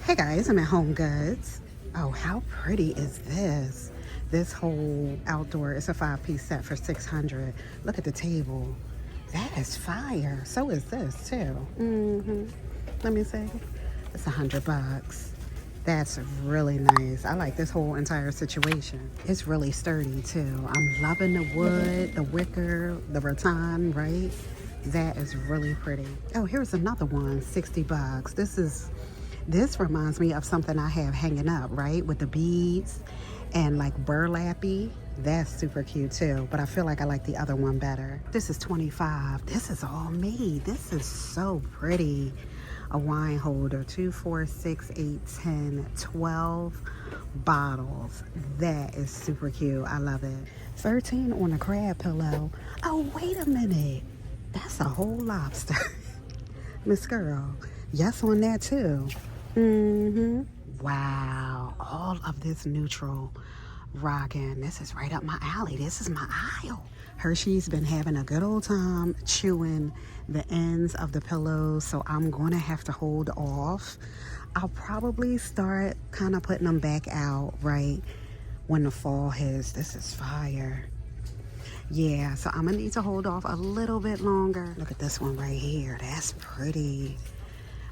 Hey guys, I'm at HOMEGOODS. Oh, how pretty is this? This whole outdoor, it's a 5-piece set for $600. Look at the table. That is fire. So is this too. Let me see. It's $100. That's really nice. I like this whole entire situation. It's really sturdy too. I'm loving the wood, the wicker, the rattan, right? That is really pretty. Oh, here's another one, $60. This reminds me of something I have hanging up, right? With the beads and like burlappy. That's super cute too, but I feel like I like the other one better. This is $25. This is all me. This is so pretty. A wine holder, 2, 4, 6, 8, 10, 12 bottles. That is super cute. I love it. 13 on a crab pillow. Oh, wait a minute. That's a whole lobster. Miss Girl. Yes on that too. Wow. All of this neutral rocking. This is right up my alley. This is my aisle. Hershey's been having a good old time chewing the ends of the pillows, so I'm going to have to hold off. I'll probably start kind of putting them back out, right, when the fall hits. This is fire. Yeah, so I'm going to need to hold off a little bit longer. Look at this one right here. That's pretty.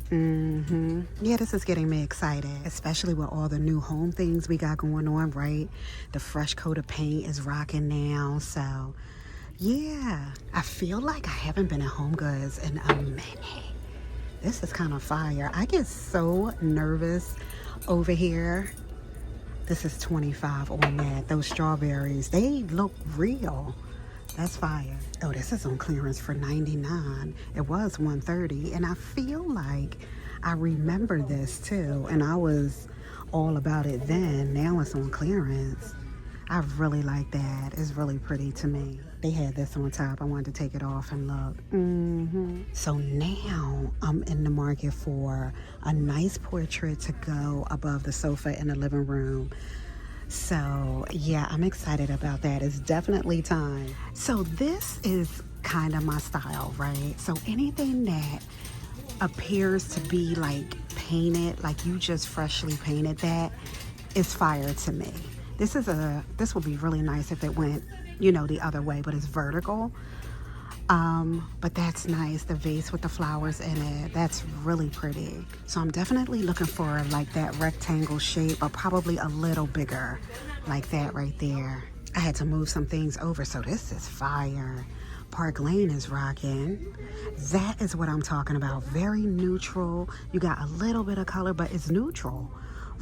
Yeah, this is getting me excited, especially with all the new home things we got going on, right? The fresh coat of paint is rocking now, so yeah. I feel like I haven't been at HOMEGOODS in a minute. This is kind of fire. I get so nervous over here. This is $25 on that. Those strawberries, they look real. That's fire. Oh, this is on clearance for $99. It was $130, and I feel like I remember this too, and I was all about it then. Now it's on clearance. I really like that. It's really pretty to me. They had this on top. I wanted to take it off and look. So now I'm in the market for a nice portrait to go above the sofa in the living room. So yeah, I'm excited about that. It's definitely time. So this is kind of my style, right? So anything that appears to be like painted, like you just freshly painted, that is fire to me. This would be really nice if it went, you know, the other way, but it's vertical. But that's nice. The vase with the flowers in it, that's really pretty. So I'm definitely looking for like that rectangle shape, or probably a little bigger, like that right there. I had to move some things over, so this is fire. Park Lane is rocking. That is what I'm talking about. Very neutral. You got a little bit of color, but it's neutral,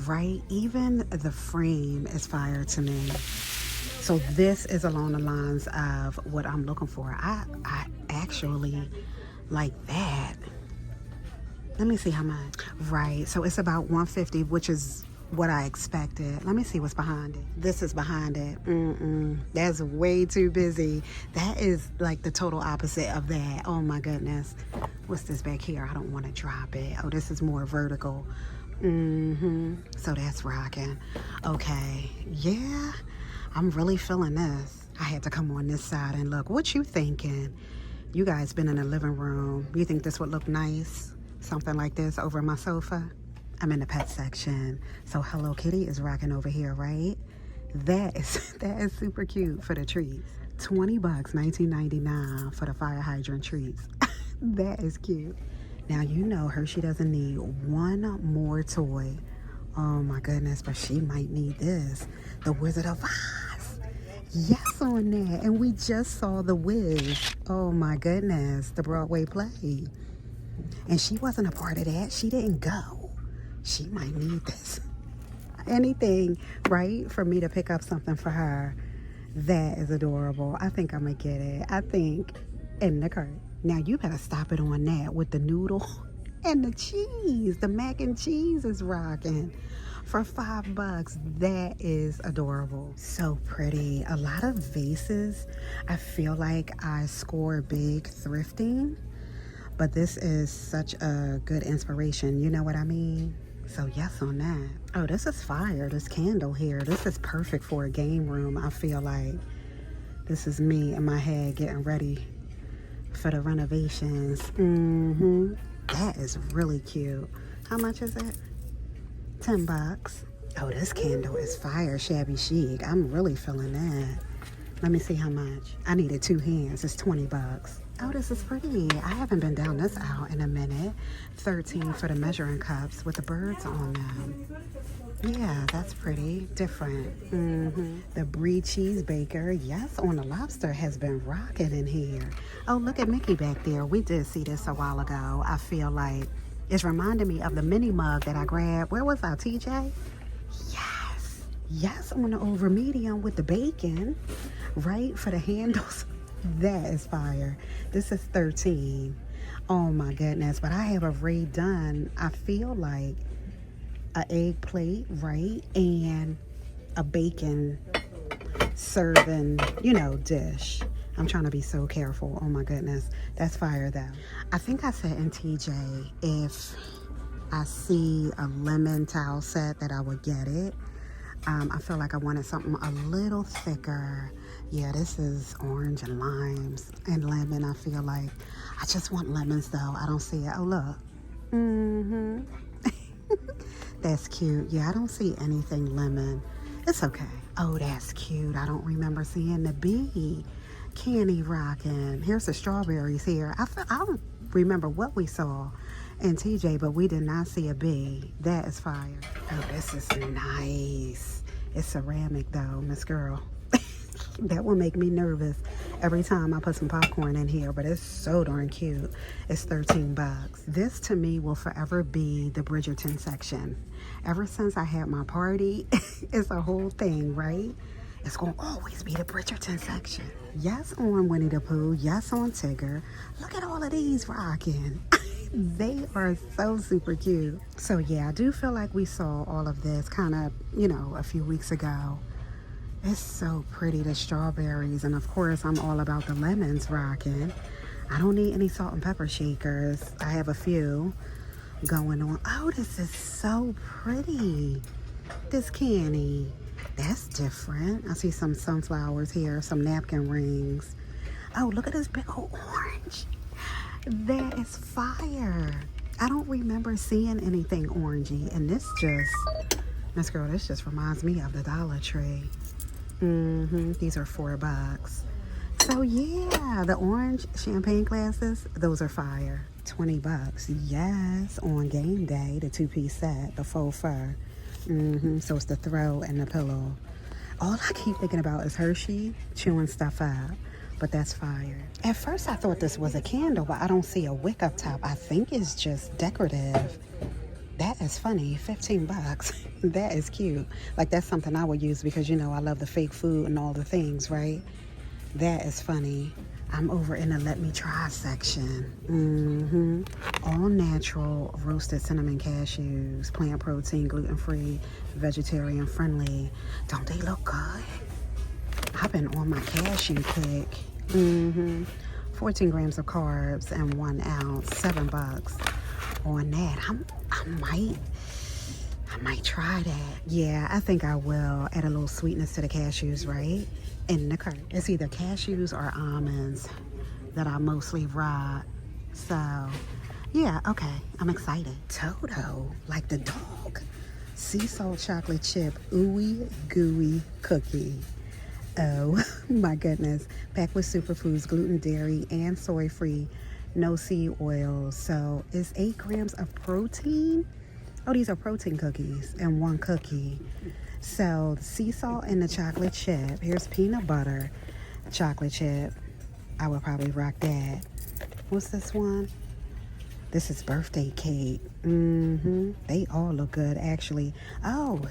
right? Even the frame is fire to me. So this is along the lines of what I'm looking for. I actually like that. Let me see how much. Right, so it's about $150, which is what I expected. Let me see what's behind it. This is behind it. That's way too busy. That is like the total opposite of that. Oh my goodness. What's this back here? I don't want to drop it. Oh, this is more vertical. So that's rocking. Okay, yeah. I'm really feeling this. I had to come on this side and look. What you thinking? You guys been in the living room. You think this would look nice? Something like this over my sofa? I'm in the pet section. So Hello Kitty is rocking over here, right? That is super cute for the treats. $20, $19.99 for the fire hydrant treats. That is cute. Now you know Hershey doesn't need one more toy. Oh my goodness, but she might need this. The Wizard of Oz. Yes on that. And we just saw The Wiz. Oh my goodness, the Broadway play. And she wasn't a part of that. She didn't go. She might need this. Anything, right? For me to pick up something for her. That is adorable. I think I'm gonna get it. I think in the cart. Now you better stop it on that with the noodle. And the cheese, the mac and cheese is rocking for $5. That is adorable. So pretty. A lot of vases. I feel like I score big thrifting, but this is such a good inspiration. You know what I mean? So yes on that. Oh, this is fire. This candle here. This is perfect for a game room. I feel like this is me in my head getting ready for the renovations. That is really cute. How much is it? $10. Oh, this candle is fire, shabby chic. I'm really feeling that. Let me see how much. I needed 2 hands. It's $20. Oh, this is pretty. I haven't been down this aisle in a minute. 13 for the measuring cups with the birds on them. Yeah, that's pretty. Different. The Brie Cheese Baker, yes, on the lobster has been rocking in here. Oh, look at Mickey back there. We did see this a while ago. I feel like it's reminding me of the mini mug that I grabbed. Where was I, TJ? Yes. Yes, on the over medium with the bacon, right, for the handles. That is fire. This is 13. Oh my goodness. But I have already done, I feel like, an egg plate, right, and a bacon serving, dish. I'm trying to be so careful. Oh my goodness. That's fire though. I think I said in TJ, if I see a lemon towel set that I would get it. I feel like I wanted something a little thicker. Yeah, this is orange and limes and lemon. I feel like I just want lemons though. I don't see it. Oh, look. That's cute. Yeah, I don't see anything lemon. It's okay. Oh, that's cute. I don't remember seeing the bee candy rocking. Here's the strawberries here. I don't remember what we saw in TJ, but we did not see a bee. That is fire. Oh, this is nice. It's ceramic though, Miss Girl. That will make me nervous every time I put some popcorn in here, but it's so darn cute. It's $13. This to me will forever be the Bridgerton section. Ever since I had my party, it's a whole thing, right? It's going to always be the Bridgerton section. Yes, on Winnie the Pooh. Yes, on Tigger. Look at all of these rocking. They are so super cute. So yeah, I do feel like we saw all of this kind of, a few weeks ago. It's so pretty, the strawberries. And of course, I'm all about the lemons rocking. I don't need any salt and pepper shakers. I have a few going on. Oh, this is so pretty. This candy. That's different. I see some sunflowers here, some napkin rings. Oh, look at this big old orange. That is fire. I don't remember seeing anything orangey. And this just reminds me of the Dollar Tree. These are $4. So yeah, the orange champagne glasses, those are fire. $20. Yes, on game day, the 2-piece set, the faux fur. So it's the throw and the pillow. All I keep thinking about is Hershey chewing stuff up. But that's fire. At first I thought this was a candle, but I don't see a wick up top. I think it's just decorative. That is funny. $15. That is cute. Like, that's something I would use because, I love the fake food and all the things, right? That is funny. I'm over in the let me try section. All natural roasted cinnamon cashews, plant protein, gluten-free, vegetarian friendly. Don't they look good? I've been on my cashew kick. 14 grams of carbs and 1 ounce, $7 on that. I might try that. Yeah, I think I will add a little sweetness to the cashews, right? In the cart. It's either cashews or almonds that I mostly rock. So, yeah, okay. I'm excited. Toto, like the dog. Sea salt chocolate chip, ooey gooey cookie. Oh my goodness. Packed with superfoods, gluten, dairy, and soy-free. No seed oil. So it's 8 grams of protein. Oh, these are protein cookies and 1 cookie. So sea salt and the chocolate chip. Here's peanut butter chocolate chip. I would probably rock that. What's this one? This is birthday cake. They all look good actually. Oh,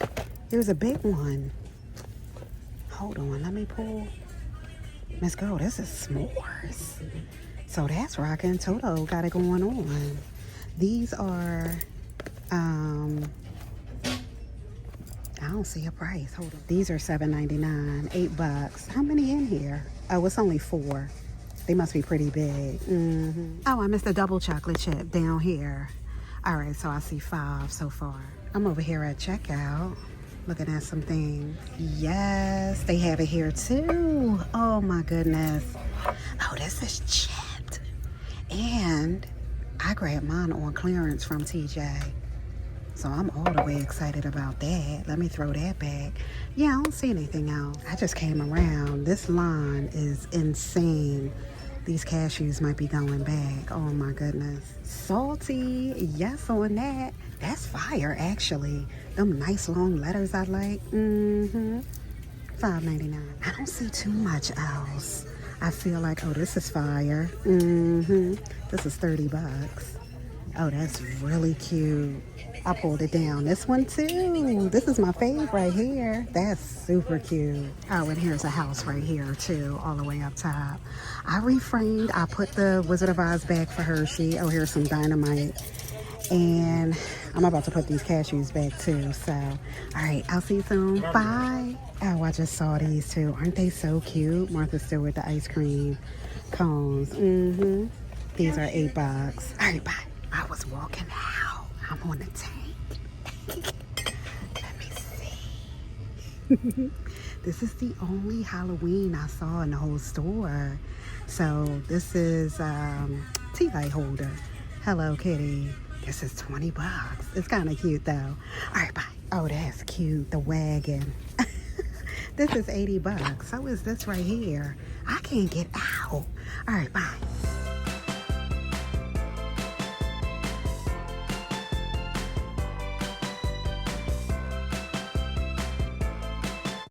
here's a big one. Hold on, let me pull. Miss Girl, this is s'mores. So that's rocking. Toto got it going on. These are, I don't see a price. Hold on. These are $7.99, $8. How many in here? Oh, it's only 4. They must be pretty big. Oh, I missed the double chocolate chip down here. All right, so I see 5 so far. I'm over here at checkout, looking at some things. Yes, they have it here too. Oh my goodness. Oh, this is chipped. And I grabbed mine on clearance from TJ. So I'm all the way excited about that. Let me throw that back. Yeah, I don't see anything else. I just came around. This lawn is insane. These cashews might be going back. Oh my goodness. Salty, yes on that. That's fire, actually. Them nice long letters I like. $5.99. I don't see too much else. I feel like, oh, this is fire. This is 30 bucks. Oh, that's really cute. I pulled it down. This one too. This is my fave right here. That's super cute. Oh, and here's a house right here too, all the way up top. I reframed. I put the Wizard of Oz back for Hershey. Oh, here's some dynamite. And I'm about to put these cashews back too. So, all right, I'll see you soon. Bye. Oh, I just saw these too. Aren't they so cute? Martha's still with the ice cream cones. These are $8. All right, bye. I was walking out. I'm on the tank. Let me see. This is the only Halloween I saw in the whole store. So this is tea light holder. Hello Kitty. This is 20 bucks. It's kind of cute though. All right, bye. Oh, that's cute. The wagon. This is 80 bucks. So is this right here. I can't get out. All right, bye.